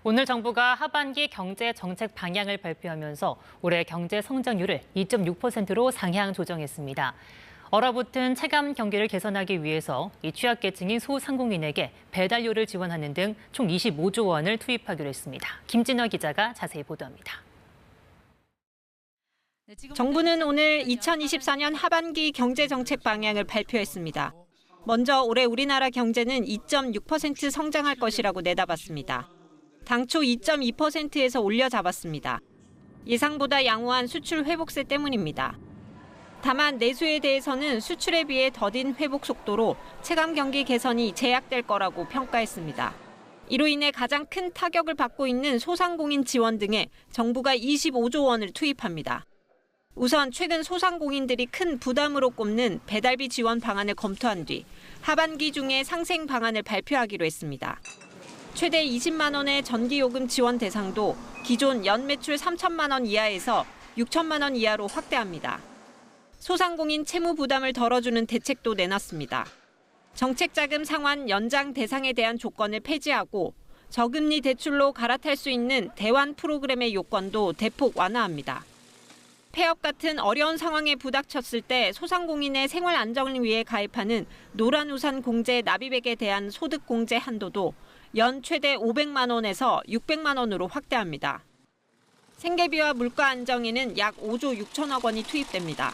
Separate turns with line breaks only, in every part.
오늘 정부가 하반기 경제 정책 방향을 발표하면서 올해 경제 성장률을 2.6%로 상향 조정했습니다. 얼어붙은 체감 경기를 개선하기 위해서 이 취약계층인 소상공인에게 배달료를 지원하는 등 총 25조 원을 투입하기로 했습니다. 김진화 기자가 자세히 보도합니다.
정부는 오늘 2024년 하반기 경제 정책 방향을 발표했습니다. 먼저 올해 우리나라 경제는 2.6% 성장할 것이라고 내다봤습니다. 당초 2.2%에서 올려 잡았습니다. 예상보다 양호한 수출 회복세 때문입니다. 다만 내수에 대해서는 수출에 비해 더딘 회복 속도로 체감 경기 개선이 제약될 거라고 평가했습니다. 이로 인해 가장 큰 타격을 받고 있는 소상공인 지원 등에 정부가 25조 원을 투입합니다. 우선 최근 소상공인들이 큰 부담으로 꼽는 배달비 지원 방안을 검토한 뒤 하반기 중에 상생 방안을 발표하기로 했습니다. 최대 20만 원의 전기요금 지원 대상도 기존 연 매출 3천만 원 이하에서 6천만 원 이하로 확대합니다. 소상공인 채무 부담을 덜어주는 대책도 내놨습니다. 정책자금 상환 연장 대상에 대한 조건을 폐지하고 저금리 대출로 갈아탈 수 있는 대환 프로그램의 요건도 대폭 완화합니다. 폐업 같은 어려운 상황에 부닥쳤을 때 소상공인의 생활 안정을 위해 가입하는 노란우산 공제 납입액에 대한 소득 공제 한도도 연 최대 500만 원에서 600만 원으로 확대합니다. 생계비와 물가 안정에는 약 5조 6천억 원이 투입됩니다.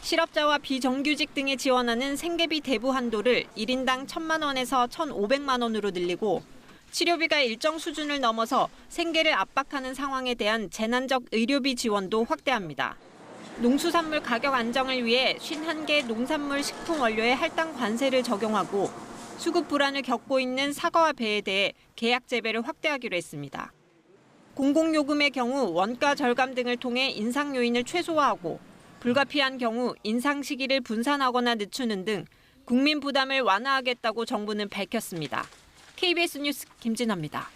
실업자와 비정규직 등에 지원하는 생계비 대부 한도를 1인당 1,000만 원에서 1,500만 원으로 늘리고 치료비가 일정 수준을 넘어서 생계를 압박하는 상황에 대한 재난적 의료비 지원도 확대합니다. 농수산물 가격 안정을 위해 51개 농산물 식품 원료에 할당 관세를 적용하고 수급 불안을 겪고 있는 사과와 배에 대해 계약 재배를 확대하기로 했습니다. 공공요금의 경우 원가 절감 등을 통해 인상 요인을 최소화하고 불가피한 경우 인상 시기를 분산하거나 늦추는 등 국민 부담을 완화하겠다고 정부는 밝혔습니다. KBS 뉴스 김진아입니다.